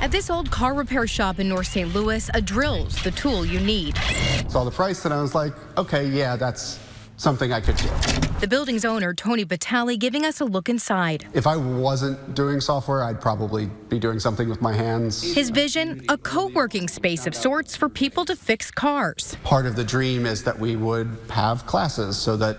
At this old car repair shop in North St. Louis, a drill's the tool you need. Saw the price and I was like, okay, yeah, that's something I could do. The building's owner, Tony Batali, giving us a look inside. If I wasn't doing software, I'd probably be doing something with my hands. His vision, a co-working space of sorts for people to fix cars. Part of the dream is that we would have classes so that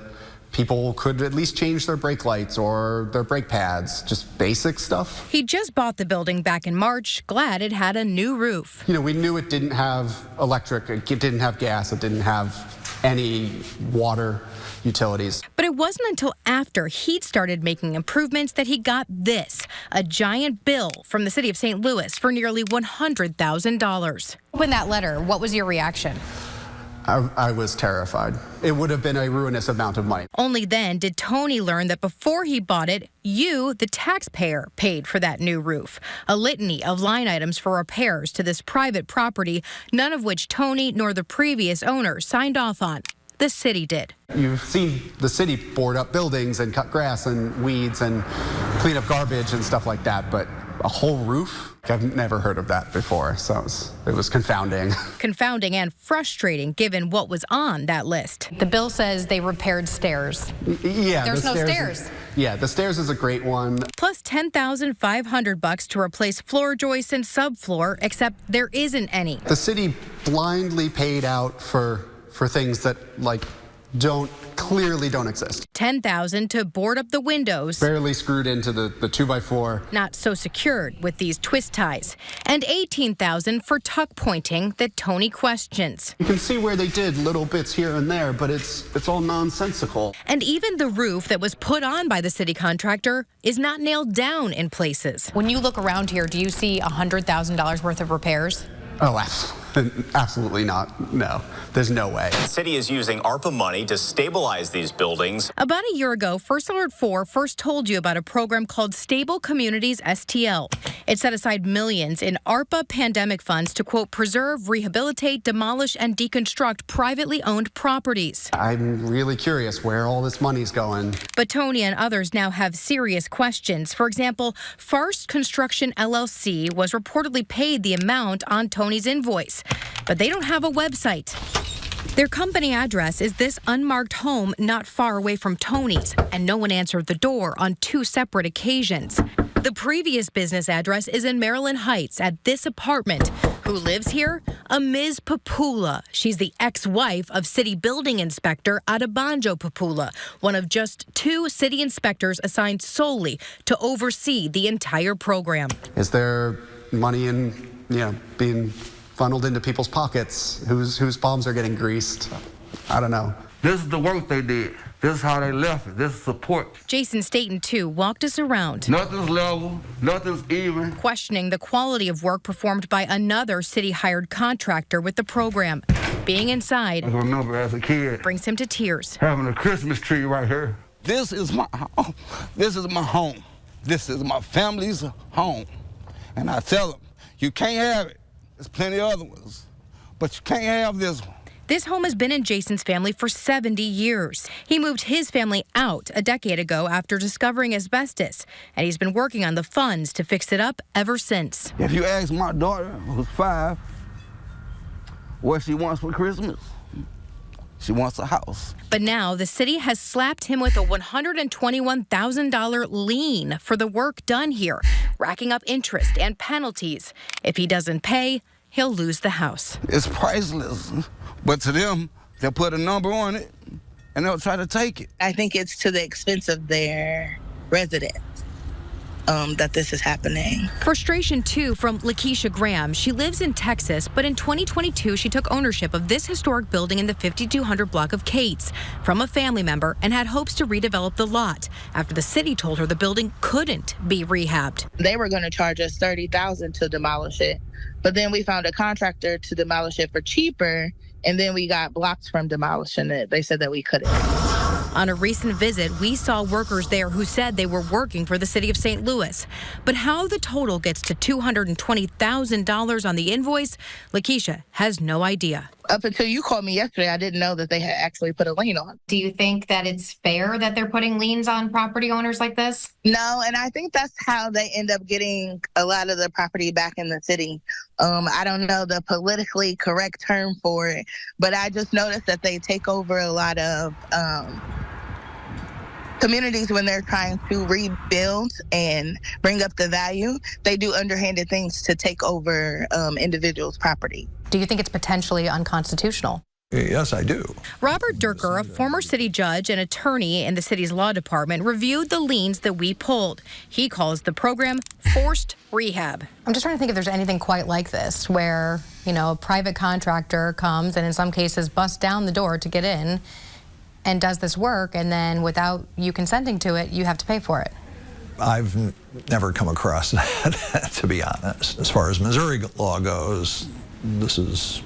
people could at least change their brake lights or their brake pads, just basic stuff. He just bought the building back in March, glad it had a new roof. You know, we knew it didn't have electric, it didn't have gas, it didn't have any water utilities. But it wasn't until after he'd started making improvements that he got this, a giant bill from the city of St. Louis for nearly $100,000. When that letter, what was your reaction? I was terrified. It would have been a ruinous amount of money. Only then did Tony learn that before he bought it, you, the taxpayer, paid for that new roof. A litany of line items for repairs to this private property, none of which Tony nor the previous owner signed off on. The city did. You've seen the city board up buildings and cut grass and weeds and clean up garbage and stuff like that, but a whole roof? I've never heard of that before, so it was confounding. Confounding and frustrating given what was on that list. The bill says they repaired stairs. Yeah, there's no stairs. Yeah, the stairs is a great one. Plus $10,500 to replace floor joists and subfloor, except there isn't any. The city blindly paid out for things that clearly don't exist. $10,000 to board up the windows. Barely screwed into the 2x4. Not so secured with these twist ties. And $18,000 for tuck pointing that Tony questions. You can see where they did little bits here and there, but it's all nonsensical. And even the roof that was put on by the city contractor is not nailed down in places. When you look around here, do you see $100,000 worth of repairs? Oh, absolutely not. No, there's no way. The city is using ARPA money to stabilize these buildings. About a year ago, First Alert 4 first told you about a program called Stable Communities STL. It set aside millions in ARPA pandemic funds to, quote, preserve, rehabilitate, demolish, and deconstruct privately owned properties. I'm really curious where all this money's going. But Tony and others now have serious questions. For example, First Construction LLC was reportedly paid the amount on Tony's invoice, but they don't have a website. Their company address is this unmarked home not far away from Tony's, and no one answered the door on 2 separate occasions. The previous business address is in Maryland Heights at this apartment. Who lives here? A Ms. Papula. She's the ex-wife of city building inspector Adebanjo Papula, one of just 2 city inspectors assigned solely to oversee the entire program. Is there money being funneled into people's pockets, whose palms are getting greased? I don't know. This is the work they did. This is how they left it. This is support. Jason Staten, too, walked us around. Nothing's level. Nothing's even. Questioning the quality of work performed by another city-hired contractor with the program. Being inside, I remember as a kid, brings him to tears. Having a Christmas tree right here. This is my home. This is my home. This is my family's home. And I tell them, you can't have it. There's plenty of other ones, but you can't have this one. This home has been in Jason's family for 70 years. He moved his family out a decade ago after discovering asbestos, and he's been working on the funds to fix it up ever since. If you ask my daughter, who's 5, what she wants for Christmas, she wants a house. But now the city has slapped him with a $121,000 lien for the work done here, racking up interest and penalties. If he doesn't pay, he'll lose the house. It's priceless, but to them, they'll put a number on it and they'll try to take it. I think it's to the expense of their residents that this is happening. Frustration, too, from Lakeisha Graham. She lives in Texas, but in 2022, she took ownership of this historic building in the 5200 block of Cates from a family member and had hopes to redevelop the lot after the city told her the building couldn't be rehabbed. They were going to charge us $30,000 to demolish it, but then we found a contractor to demolish it for cheaper, and then we got blocked from demolishing it. They said that we couldn't. On a recent visit, we saw workers there who said they were working for the city of St. Louis. But how the total gets to $220,000 on the invoice, Lakeisha has no idea. Up until you called me yesterday, I didn't know that they had actually put a lien on. Do you think that it's fair that they're putting liens on property owners like this? No, and I think that's how they end up getting a lot of the property back in the city. I don't know the politically correct term for it, but I just noticed that they take over a lot of communities when they're trying to rebuild and bring up the value. They do underhanded things to take over individuals' property. Do you think it's potentially unconstitutional? Yes, I do. Robert Durker, a former city judge and attorney in the city's law department, reviewed the liens that we pulled. He calls the program forced rehab. I'm just trying to think if there's anything quite like this, where, a private contractor comes and in some cases busts down the door to get in and does this work, and then without you consenting to it, you have to pay for it. I've never come across that, to be honest. As far as Missouri law goes, this is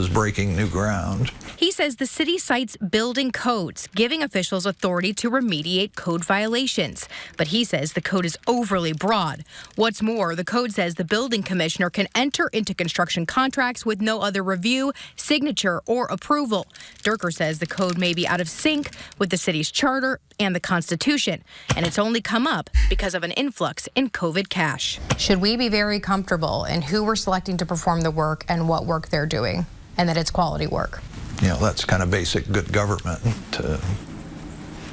breaking new ground. He says the city cites building codes, giving officials authority to remediate code violations. But he says the code is overly broad. What's more, the code says the building commissioner can enter into construction contracts with no other review, signature, or approval. Durker says the code may be out of sync with the city's charter and the Constitution, and it's only come up because of an influx in COVID cash. Should we be very comfortable in who we're selecting to perform the work and what work they're doing, and that it's quality work? That's kind of basic good government, to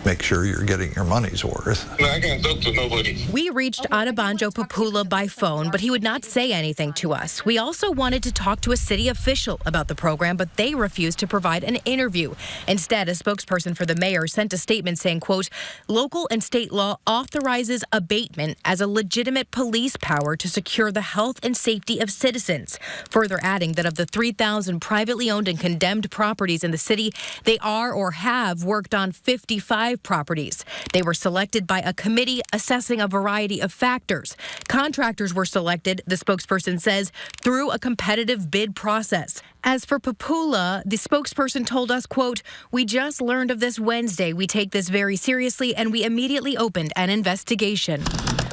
make sure you're getting your money's worth. I can't talk to nobody. We reached Adebanjo Papula by phone, but he would not say anything to us. We also wanted to talk to a city official about the program, but they refused to provide an interview. Instead, a spokesperson for the mayor sent a statement saying, quote, local and state law authorizes abatement as a legitimate police power to secure the health and safety of citizens. Further adding that of the 3,000 privately owned and condemned properties in the city, they are or have worked on 55 properties. They were selected by a committee assessing a variety of factors. Contractors were selected, the spokesperson says, through a competitive bid process. As for Papula, the spokesperson told us, quote, we just learned of this Wednesday. We take this very seriously, and we immediately opened an investigation.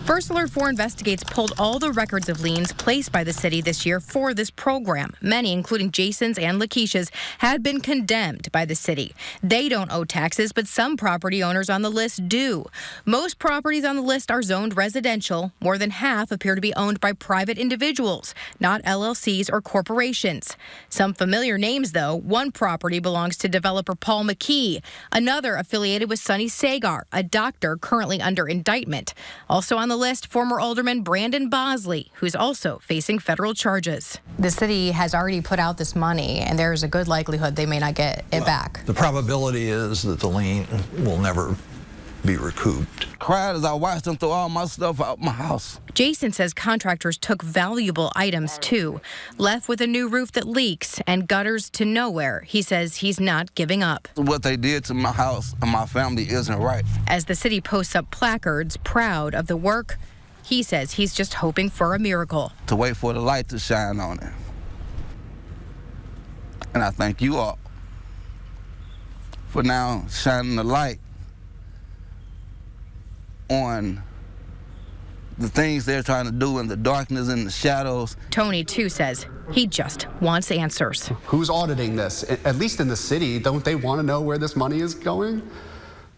First Alert 4 Investigates pulled all the records of liens placed by the city this year for this program. Many, including Jason's and Lakeisha's, had been condemned by the city. They don't owe taxes, but some property owners on the list do. Most properties on the list are zoned residential. More than half appear to be owned by private individuals, not LLCs or corporations. Some familiar names, though. One property belongs to developer Paul McKee. Another affiliated with Sonny Sagar, a doctor currently under indictment. Also on the list, former Alderman Brandon Bosley, who's also facing federal charges. The city has already put out this money, and there's a good likelihood they may not get it back. The probability is that the lien will never be recouped. Cried as I watched them throw all my stuff out my house. Jason says contractors took valuable items, too. Left with a new roof that leaks and gutters to nowhere. He says he's not giving up. What they did to my house and my family isn't right. As the city posts up placards proud of the work, he says he's just hoping for a miracle. To wait for the light to shine on it. And I thank you all for now shining the light on the things they're trying to do in the darkness and the shadows. Tony, too, says he just wants answers. Who's auditing this? At least in the city, don't they want to know where this money is going?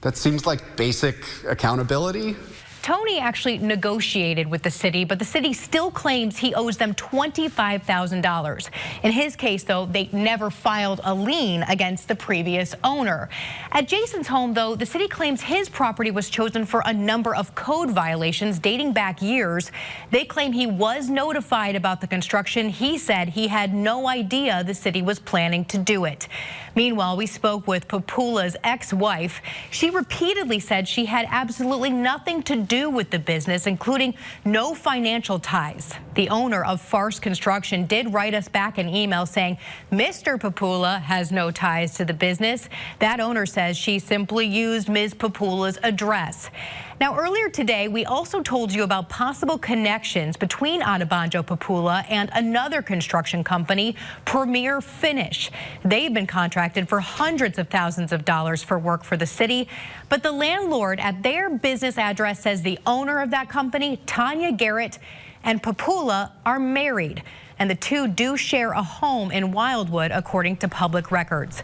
That seems like basic accountability. Tony actually negotiated with the city, but the city still claims he owes them $25,000. In his case, though, they never filed a lien against the previous owner. At Jason's home, though, the city claims his property was chosen for a number of code violations dating back years. They claim he was notified about the construction. He said he had no idea the city was planning to do it. Meanwhile, we spoke with Papula's ex-wife. She repeatedly said she had absolutely nothing to do with the business, including no financial ties. The owner of Farce Construction did write us back an email saying Mr. Papula has no ties to the business. That owner says she simply used Ms. Papula's address. Now, earlier today, we also told you about possible connections between Adebanjo Papula and another construction company, Premier Finish. They've been contracted for hundreds of thousands of dollars for work for the city, but the landlord at their business address says the owner of that company, Tanya Garrett, and Papula are married, and the two do share a home in Wildwood, according to public records.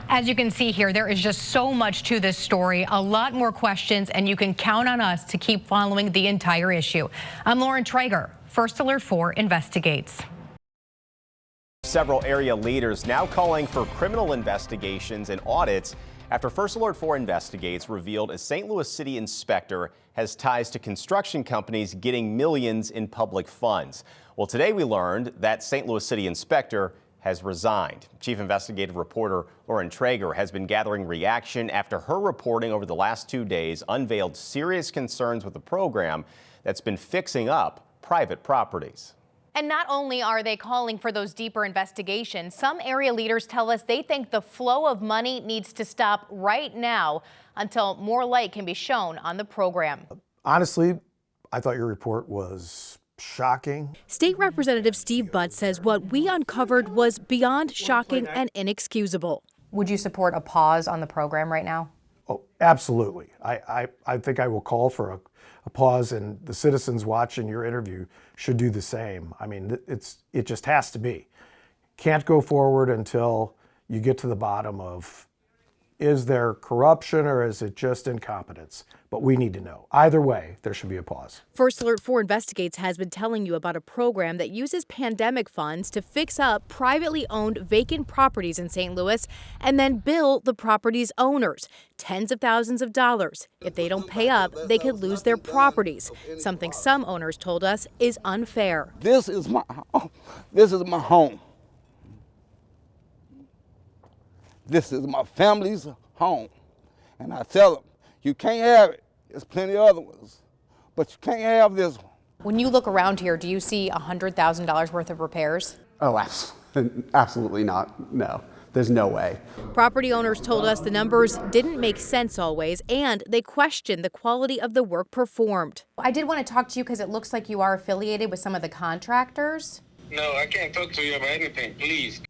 As you can see here, there is just so much to this story, a lot more questions, and you can count on us to keep following the entire issue. I'm Lauren Traeger. First Alert 4 investigates. Several area leaders now calling for criminal investigations and audits after First Alert 4 investigates revealed a St. Louis City inspector has ties to construction companies getting millions in public funds. Well, today we learned that St. Louis City inspector has resigned. Chief investigative reporter Lauren Traeger has been gathering reaction after her reporting over the last 2 days unveiled serious concerns with the program that's been fixing up private properties. And not only are they calling for those deeper investigations, some area leaders tell us they think the flow of money needs to stop right now until more light can be shown on the program. Honestly, I thought your report was shocking. State Representative Steve Butt says what we uncovered was beyond shocking and inexcusable. Would you support a pause on the program right now? Oh, absolutely. I think I will call for a pause, and the citizens watching your interview should do the same. I mean, it just has to be. Can't go forward until you get to the bottom of, is there corruption or is it just incompetence? But we need to know. Either way, there should be a pause. First Alert 4 Investigates has been telling you about a program that uses pandemic funds to fix up privately owned vacant properties in St. Louis and then bill the property's owners tens of thousands of dollars. If they don't pay up, they could lose their properties, something some owners told us is unfair. This is my home. This is my home. This is my family's home. And I tell them, you can't have it. There's plenty of other ones, but you can't have this one. When you look around here, do you see $100,000 worth of repairs? Oh, absolutely not. No, there's no way. Property owners told us the numbers didn't make sense always, and they questioned the quality of the work performed. I did want to talk to you because it looks like you are affiliated with some of the contractors. No, I can't talk to you about anything, please.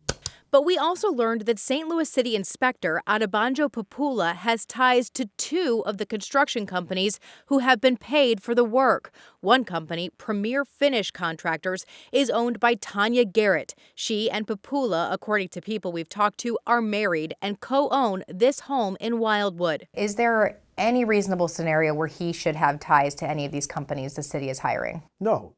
But we also learned that St. Louis City Inspector Adebanjo Papula has ties to two of the construction companies who have been paid for the work. One company, Premier Finish Contractors, is owned by Tanya Garrett. She and Papula, according to people we've talked to, are married and co-own this home in Wildwood. Is there any reasonable scenario where he should have ties to any of these companies the city is hiring? No,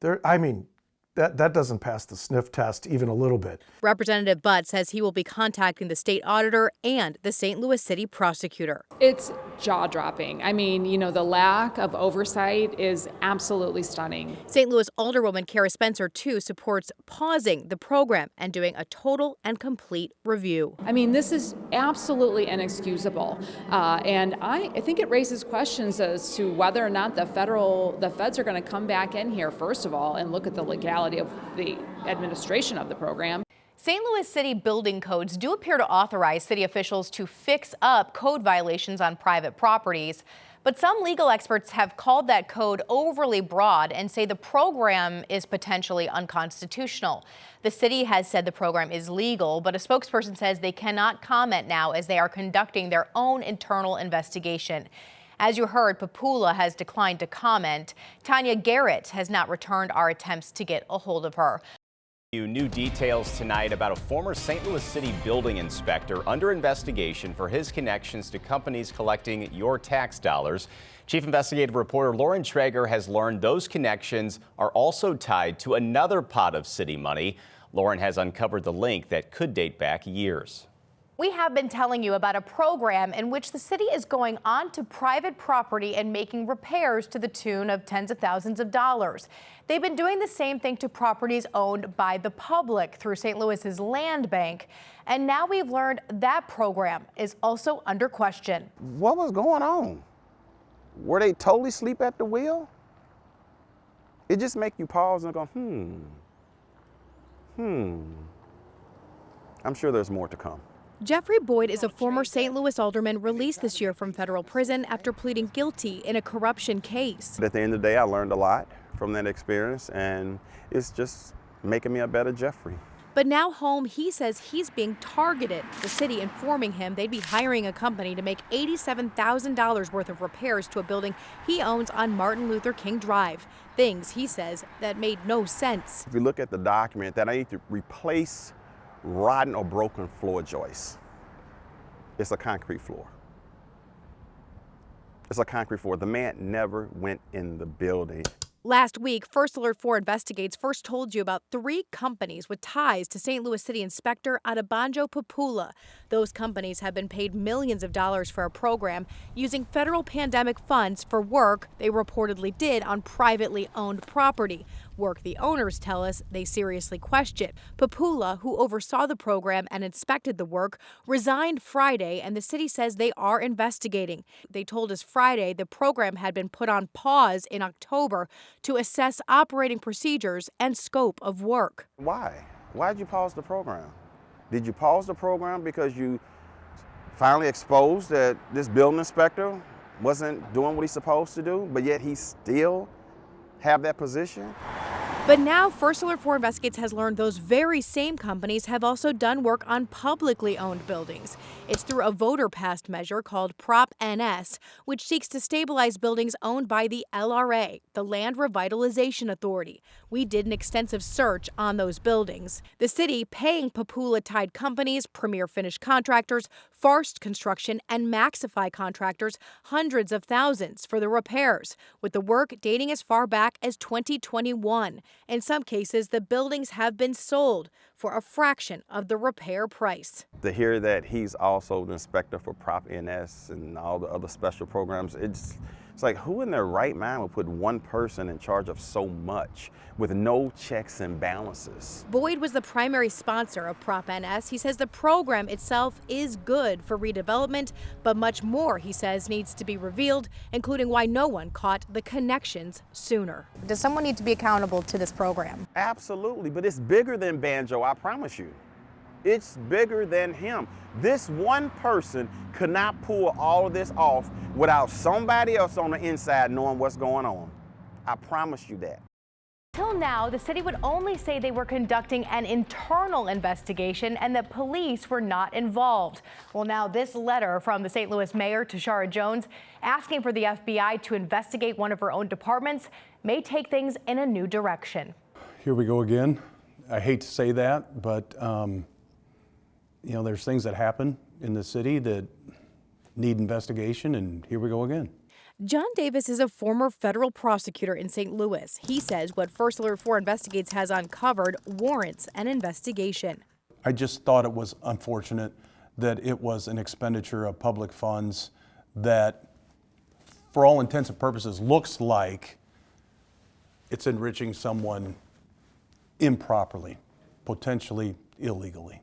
that doesn't pass the sniff test even a little bit. Representative Butt says he will be contacting the state auditor and the St. Louis City prosecutor. It's jaw-dropping. I mean, the lack of oversight is absolutely stunning. St. Louis Alderwoman Kara Spencer, too, supports pausing the program and doing a total and complete review. I mean, this is absolutely inexcusable. And I think it raises questions as to whether or not the feds are going to come back in here, first of all, and look at the legality of the administration of the program. St. Louis City building codes do appear to authorize city officials to fix up code violations on private properties, but some legal experts have called that code overly broad and say the program is potentially unconstitutional. The city has said the program is legal, but a spokesperson says they cannot comment now as they are conducting their own internal investigation. As you heard, Papula has declined to comment. Tanya Garrett has not returned our attempts to get a hold of her. New details tonight about a former St. Louis City building inspector under investigation for his connections to companies collecting your tax dollars. Chief investigative reporter Lauren Traeger has learned those connections are also tied to another pot of city money. Lauren has uncovered the link that could date back years. We have been telling you about a program in which the city is going onto private property and making repairs to the tune of tens of thousands of dollars. They've been doing the same thing to properties owned by the public through St. Louis's land bank. And now we've learned that program is also under question. What was going on? Were they totally asleep at the wheel? It just makes you pause and go, I'm sure there's more to come. Jeffrey Boyd is a former St. Louis alderman released this year from federal prison after pleading guilty in a corruption case. At the end of the day, I learned a lot from that experience, and it's just making me a better Jeffrey. But now home, he says he's being targeted. The city informing him they'd be hiring a company to make $87,000 worth of repairs to a building he owns on Martin Luther King Drive. Things, he says, that made no sense. If you look at the document, that I need to replace rotten or broken floor joists. It's a concrete floor. It's a concrete floor. The man never went in the building. Last week, First Alert 4 Investigates first told you about 3 companies with ties to St. Louis City Inspector Adebanjo Papula. Those companies have been paid millions of dollars for a program using federal pandemic funds for work they reportedly did on privately owned property. Work the owners tell us they seriously question. Papula, who oversaw the program and inspected the work, resigned Friday, and the city says they are investigating. They told us Friday the program had been put on pause in October to assess operating procedures and scope of work. Why? Why did you pause the program? Did you pause the program because you finally exposed that this building inspector wasn't doing what he's supposed to do, but yet he still have that position? But now First Alert 4 Investigates has learned those very same companies have also done work on publicly owned buildings. It's through a voter-passed measure called Prop NS, which seeks to stabilize buildings owned by the LRA, the Land Revitalization Authority. We did an extensive search on those buildings. The city paying Papula-tied companies, Premier Finish Contractors, Farst Construction, and Maxify Contractors hundreds of thousands for the repairs, with the work dating as far back as 2021. In some cases, the buildings have been sold for a fraction of the repair price. To hear that he's also the inspector for Prop NS and all the other special programs, it's like, who in their right mind would put one person in charge of so much with no checks and balances? Boyd was the primary sponsor of Prop NS. He says the program itself is good for redevelopment, but much more, he says, needs to be revealed, including why no one caught the connections sooner. Does someone need to be accountable to this program? Absolutely, but it's bigger than Banjo, I promise you. It's bigger than him. This one person could not pull all of this off without somebody else on the inside knowing what's going on. I promise you that. Till now, the city would only say they were conducting an internal investigation and that police were not involved. Well, now this letter from the St. Louis mayor, Tashara Jones, asking for the FBI to investigate one of her own departments may take things in a new direction. Here we go again. I hate to say that, but you know, there's things that happen in the city that need investigation, and here we go again. John Davis is a former federal prosecutor in St. Louis. He says what First Alert 4 Investigates has uncovered warrants an investigation. I just thought it was unfortunate that it was an expenditure of public funds that, for all intents and purposes, looks like it's enriching someone improperly, potentially illegally.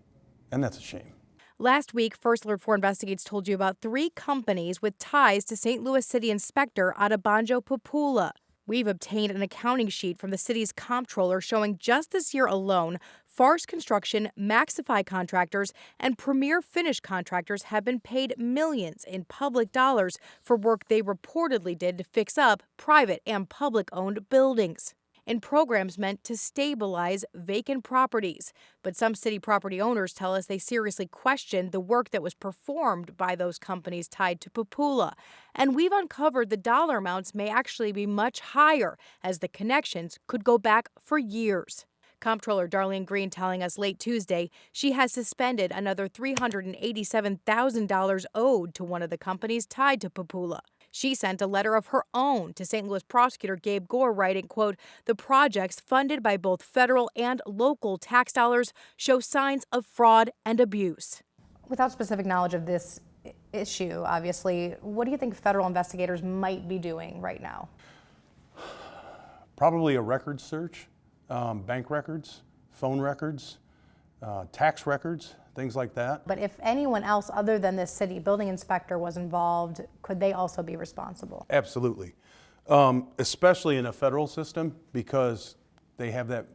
And that's a shame. Last week, First Alert 4 Investigates told you about 3 companies with ties to St. Louis City Inspector Adebanjo Papula. We've obtained an accounting sheet from the city's comptroller showing just this year alone, Farst Construction, Maxify Contractors, and Premier Finish Contractors have been paid millions in public dollars for work they reportedly did to fix up private and public-owned buildings in programs meant to stabilize vacant properties. But some city property owners tell us they seriously question the work that was performed by those companies tied to Papula. And we've uncovered the dollar amounts may actually be much higher, as the connections could go back for years. Comptroller Darlene Green telling us late Tuesday she has suspended another $387,000 owed to one of the companies tied to Papula. She sent a letter of her own to St. Louis prosecutor Gabe Gore writing, quote, "The projects funded by both federal and local tax dollars show signs of fraud and abuse." Without specific knowledge of this issue, obviously, what do you think federal investigators might be doing right now? Probably a record search, bank records, phone records, tax records, things like that. But if anyone else other than this city building inspector was involved, could they also be responsible? Absolutely, especially in a federal system because they have that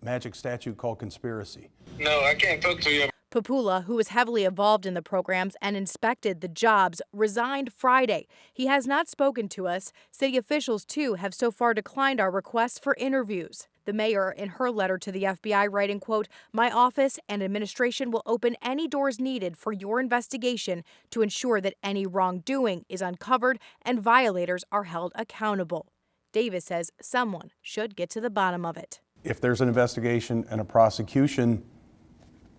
magic statute called conspiracy. No, I can't talk to you. Papula, who was heavily involved in the programs and inspected the jobs, resigned Friday. He has not spoken to us. City officials, too, have so far declined our requests for interviews. The mayor, in her letter to the FBI, writing, quote, "My office and administration will open any doors needed for your investigation to ensure that any wrongdoing is uncovered and violators are held accountable." Davis says someone should get to the bottom of it. If there's an investigation and a prosecution,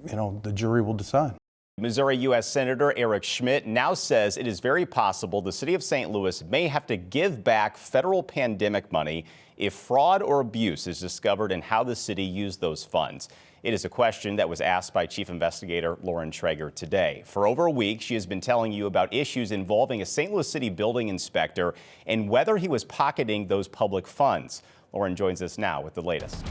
the jury will decide. Missouri U.S. Senator Eric Schmidt now says it is very possible the city of St. Louis may have to give back federal pandemic money if fraud or abuse is discovered in how the city used those funds. It is a question that was asked by Chief Investigator Lauren Traeger today. For over a week, she has been telling you about issues involving a St. Louis City building inspector and whether he was pocketing those public funds. Lauren joins us now with the latest.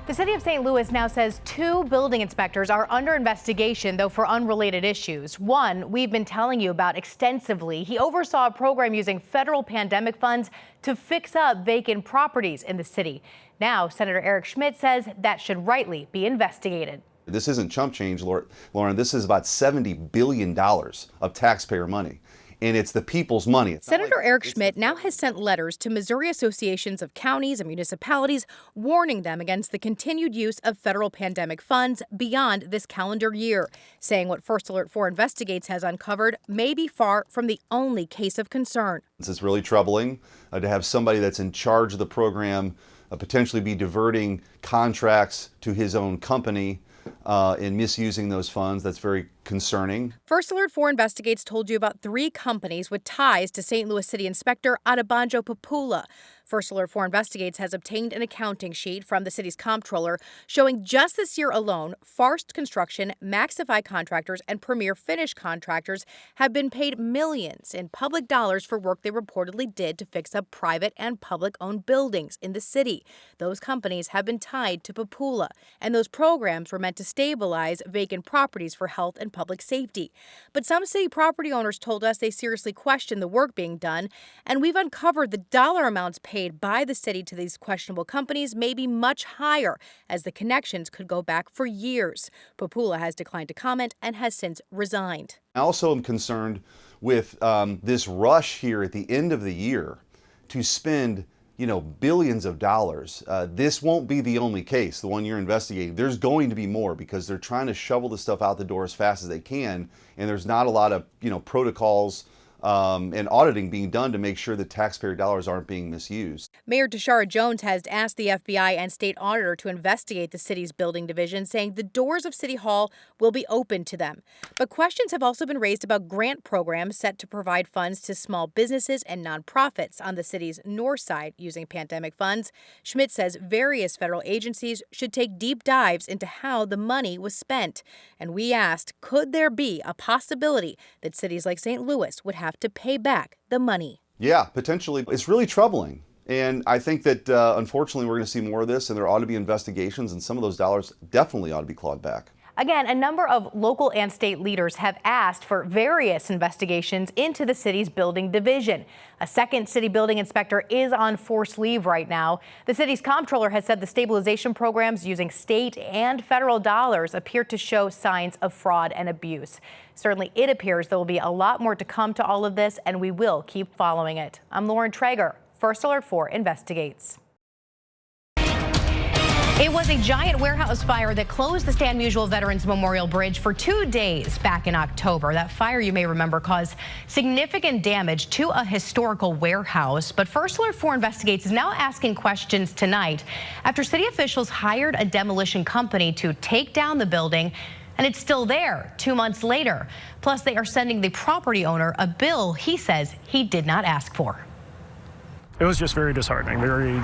The city of St. Louis now says 2 building inspectors are under investigation, though for unrelated issues. One we've been telling you about extensively. He oversaw a program using federal pandemic funds to fix up vacant properties in the city. Now, Senator Eric Schmidt says that should rightly be investigated. This isn't chump change, Lauren. This is about $70 billion of taxpayer money. And it's the people's money. Senator Eric Schmidt now has sent letters to Missouri associations of counties and municipalities warning them against the continued use of federal pandemic funds beyond this calendar year, saying what First Alert 4 Investigates has uncovered may be far from the only case of concern. It's really troubling to have somebody that's in charge of the program potentially be diverting contracts to his own company and misusing those funds. That's very concerning. First Alert 4 Investigates told you about 3 companies with ties to St. Louis City Inspector Adebanjo Papula. First Alert 4 Investigates has obtained an accounting sheet from the city's comptroller showing just this year alone, Farst Construction, Maxify Contractors, and Premier Finish Contractors have been paid millions in public dollars for work they reportedly did to fix up private and public-owned buildings in the city. Those companies have been tied to Papula, and those programs were meant to stabilize vacant properties for health and public safety. But some city property owners told us they seriously question the work being done, and we've uncovered the dollar amounts paid by the city to these questionable companies may be much higher, as the connections could go back for years. Papula has declined to comment and has since resigned. I also am concerned with this rush here at the end of the year to spend billions of dollars. This won't be the only case, the one you're investigating. There's going to be more because they're trying to shovel the stuff out the door as fast as they can, and there's not a lot of protocols and auditing being done to make sure that taxpayer dollars aren't being misused. Mayor Tashara Jones has asked the FBI and state auditor to investigate the city's building division, saying the doors of City Hall will be open to them. But questions have also been raised about grant programs set to provide funds to small businesses and nonprofits on the city's north side using pandemic funds. Schmidt says various federal agencies should take deep dives into how the money was spent. And we asked, could there be a possibility that cities like St. Louis would have to pay back the money? Yeah, potentially. It's really troubling. And I think that unfortunately we're going to see more of this, and there ought to be investigations, and some of those dollars definitely ought to be clawed back. Again, a number of local and state leaders have asked for various investigations into the city's building division. A second city building inspector is on forced leave right now. The city's comptroller has said the stabilization programs using state and federal dollars appear to show signs of fraud and abuse. Certainly, it appears there will be a lot more to come to all of this, and we will keep following it. I'm Lauren Traeger. First Alert 4 Investigates. It was a giant warehouse fire that closed the Stan Musial Veterans Memorial Bridge for 2 days back in October. That fire, you may remember, caused significant damage to a historical warehouse. But First Alert 4 Investigates is now asking questions tonight after city officials hired a demolition company to take down the building, and it's still there 2 months later. Plus, they are sending the property owner a bill he says he did not ask for. It was just very disheartening, very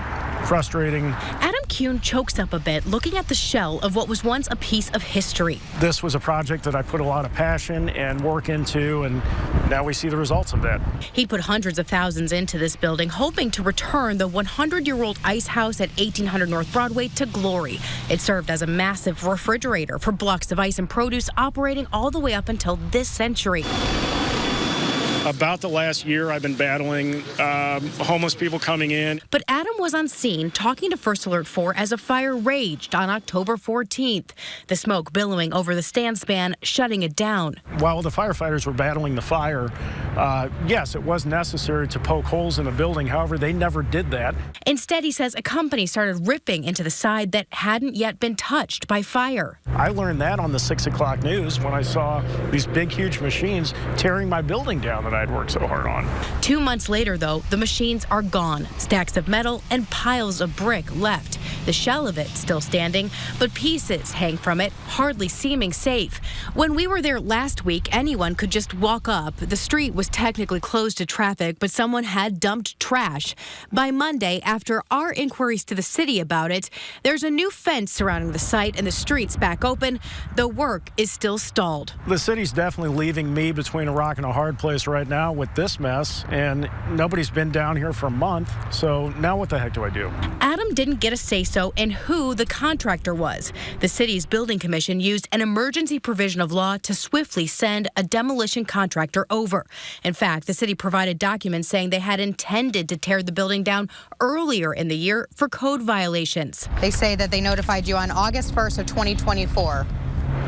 frustrating. Adam Kuhn chokes up a bit looking at the shell of what was once a piece of history. This was a project that I put a lot of passion and work into, and now we see the results of that. He put hundreds of thousands into this building, hoping to return the 100-year-old ice house at 1800 North Broadway to glory. It served as a massive refrigerator for blocks of ice and produce, operating all the way up until this century. About the last year, I've been battling homeless people coming in. But Adam was on scene talking to First Alert 4 as a fire raged on October 14th. The smoke billowing over the stand span, shutting it down. While the firefighters were battling the fire, yes, it was necessary to poke holes in the building. However, they never did that. Instead, he says a company started ripping into the side that hadn't yet been touched by fire. I learned that on the 6 o'clock news when I saw these big, huge machines tearing my building down that I'd worked so hard on. 2 months later, though, the machines are gone. Stacks of metal and piles of brick left. The shell of it still standing, but pieces hang from it, hardly seeming safe. When we were there last week, anyone could just walk up. The street was technically closed to traffic, but someone had dumped trash. By Monday, after our inquiries to the city about it, there's a new fence surrounding the site and the street's back open. The work is still stalled. The city's definitely leaving me between a rock and a hard place right now with this mess, and nobody's been down here for a month, so now what the heck do I do? Adam didn't get a say-so in who the contractor was. The city's building commission used an emergency provision of law to swiftly send a demolition contractor over. In fact, the city provided documents saying they had intended to tear the building down earlier in the year for code violations. They say that they notified you on August 1st of 2024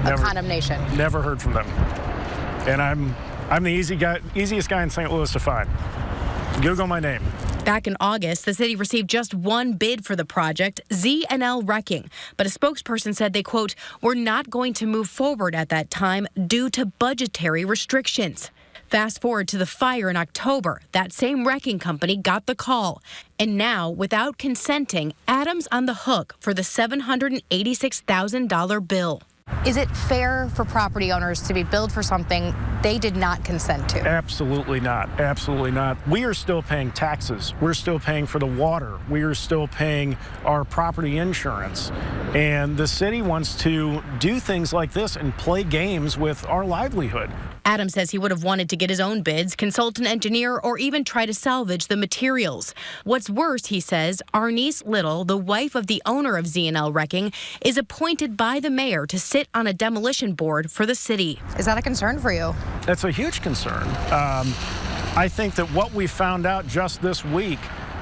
of condemnation. Never heard from them. And I'm the easiest guy in St. Louis to find. Google my name. Back in August, the city received just one bid for the project, Z&L Wrecking. But a spokesperson said they, quote, were not going to move forward at that time due to budgetary restrictions. Fast forward to the fire in October. That same wrecking company got the call. And now, without consenting, Adam's on the hook for the $786,000 bill. Is it fair for property owners to be billed for something they did not consent to? Absolutely not. Absolutely not. We are still paying taxes. We're still paying for the water. We are still paying our property insurance. And the city wants to do things like this and play games with our livelihood. Adam says he would have wanted to get his own bids, consult an engineer, or even try to salvage the materials. What's worse, he says, Arnice Little, the wife of the owner of Z&L Wrecking, is appointed by the mayor to sit on a demolition board for the city. Is that a concern for you? That's a huge concern. I think that what we found out just this week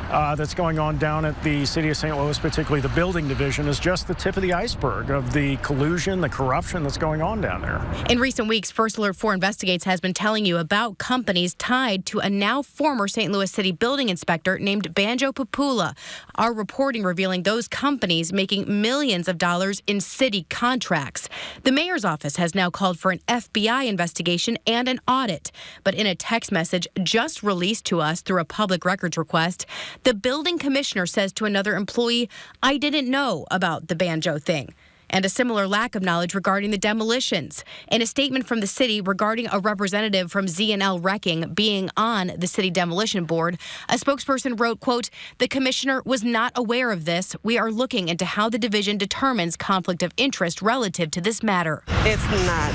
that's going on down at the city of St. Louis, particularly the building division, is just the tip of the iceberg of the collusion, the corruption that's going on down there. In recent weeks, First Alert 4 Investigates has been telling you about companies tied to a now former St. Louis City building inspector named Banjo Papula. Our reporting revealing those companies making millions of dollars in city contracts. The mayor's office has now called for an FBI investigation and an audit. But in a text message just released to us through a public records request, the building commissioner says to another employee, I didn't know about the Banjo thing. And a similar lack of knowledge regarding the demolitions. In a statement from the city regarding a representative from Z&L Wrecking being on the city demolition board, a spokesperson wrote, quote, the commissioner was not aware of this. We are looking into how the division determines conflict of interest relative to this matter. It's not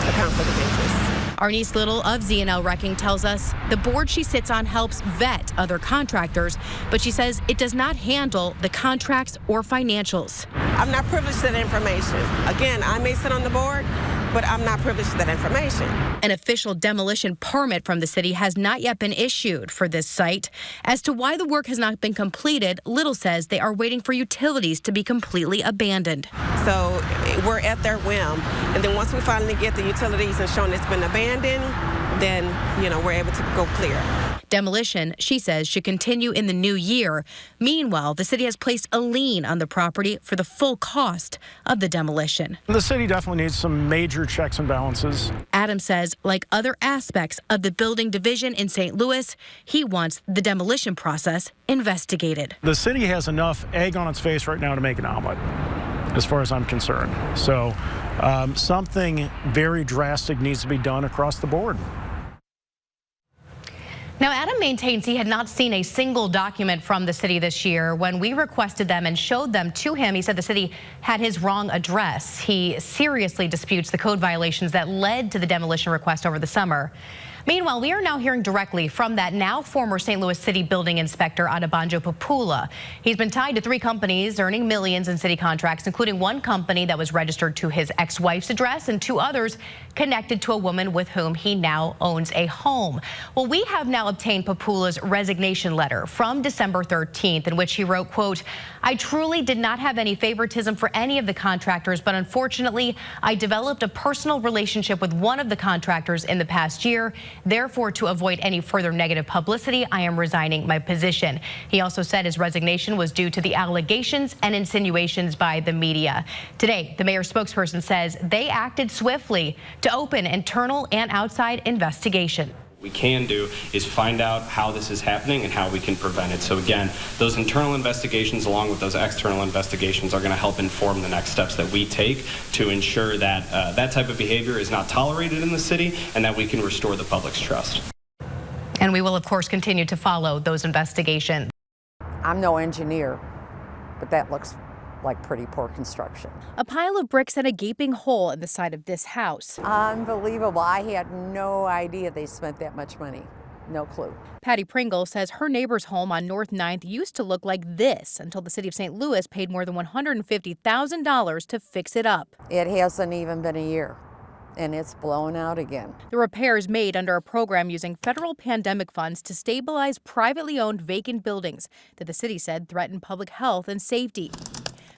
a conflict of interest. Arnice Little of Z&L Wrecking tells us the board she sits on helps vet other contractors, but she says it does not handle the contracts or financials. I'm not privileged to that information. Again, I may sit on the board, but I'm not privileged to that information. An official demolition permit from the city has not yet been issued for this site. As to why the work has not been completed, Little says they are waiting for utilities to be completely abandoned. So we're at their whim. And then once we finally get the utilities and shown it's been abandoned, then, we're able to go clear. Demolition, she says, should continue in the new year. Meanwhile, the city has placed a lien on the property for the full cost of the demolition. The city definitely needs some major checks and balances. Adam says, like other aspects of the building division in St. Louis, he wants the demolition process investigated. The city has enough egg on its face right now to make an omelet, as far as I'm concerned. So something very drastic needs to be done across the board. Now, Adam maintains he had not seen a single document from the city this year. When we requested them and showed them to him, he said the city had his wrong address. He seriously disputes the code violations that led to the demolition request over the summer. Meanwhile, we are now hearing directly from that now former St. Louis City building inspector Adebanjo Papula. He's been tied to 3 companies earning millions in city contracts, including one company that was registered to his ex-wife's address and 2 others connected to a woman with whom he now owns a home. Well, we have now obtained Papula's resignation letter from December 13th, in which he wrote, quote, "I truly did not have any favoritism for any of the contractors, but unfortunately, I developed a personal relationship with one of the contractors in the past year. Therefore, to avoid any further negative publicity, I am resigning my position." He also said his resignation was due to the allegations and insinuations by the media. Today, the mayor's spokesperson says they acted swiftly to open internal and outside investigation. We can do is find out how this is happening and how we can prevent it. So again, those internal investigations along with those external investigations are going to help inform the next steps that we take to ensure that that type of behavior is not tolerated in the city and that we can restore the public's trust. And we will, of course, continue to follow those investigations. I'm no engineer, but that looks like pretty poor construction. A pile of bricks and a gaping hole in the side of this house. Unbelievable. I had no idea they spent that much money. No clue. Patty Pringle says her neighbor's home on North 9th used to look like this until the city of St. Louis paid more than $150,000 to fix it up. It hasn't even been a year, and it's blown out again. The repairs made under a program using federal pandemic funds to stabilize privately owned vacant buildings that the city said threatened public health and safety.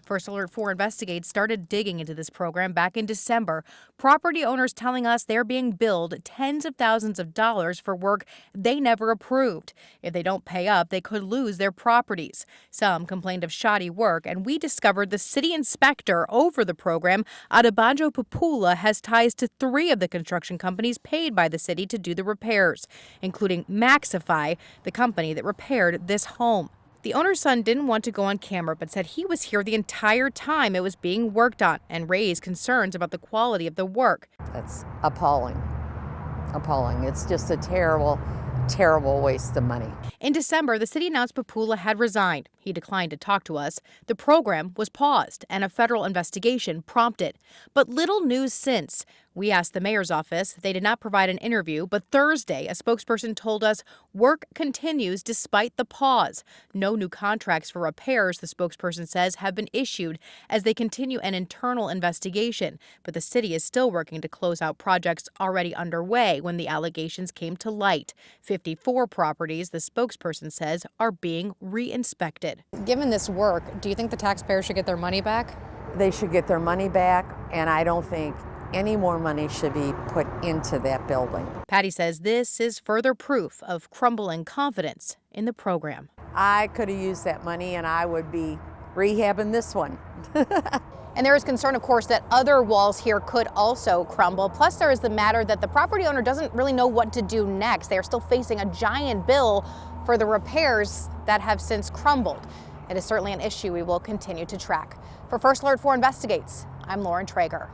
First Alert 4 Investigates started digging into this program back in December. Property owners telling us they're being billed tens of thousands of dollars for work they never approved. If they don't pay up, they could lose their properties. Some complained of shoddy work, and we discovered the city inspector over the program, Adebanjo Papula, has ties to 3 of the construction companies paid by the city to do the repairs, including Maxify, the company that repaired this home. The owner's son didn't want to go on camera, but said he was here the entire time it was being worked on and raised concerns about the quality of the work. That's appalling. Appalling. It's just a terrible, terrible waste of money. In December, the city announced Papula had resigned. He declined to talk to us. The program was paused and a federal investigation prompted. But little news since. We asked the mayor's office. They did not provide an interview, but Thursday, a spokesperson told us work continues despite the pause. No new contracts for repairs, the spokesperson says, have been issued as they continue an internal investigation. But the city is still working to close out projects already underway when the allegations came to light. 54 properties, the spokesperson says, are being re-inspected. Given this work, do you think the taxpayers should get their money back? They should get their money back, and I don't think any more money should be put into that building. Patty says this is further proof of crumbling confidence in the program. I could have used that money and I would be rehabbing this one. And there is concern, of course, that other walls here could also crumble. Plus, there is the matter that the property owner doesn't really know what to do next. They are still facing a giant bill for the repairs that have since crumbled. It is certainly an issue we will continue to track. For First Alert 4 Investigates, I'm Lauren Traeger.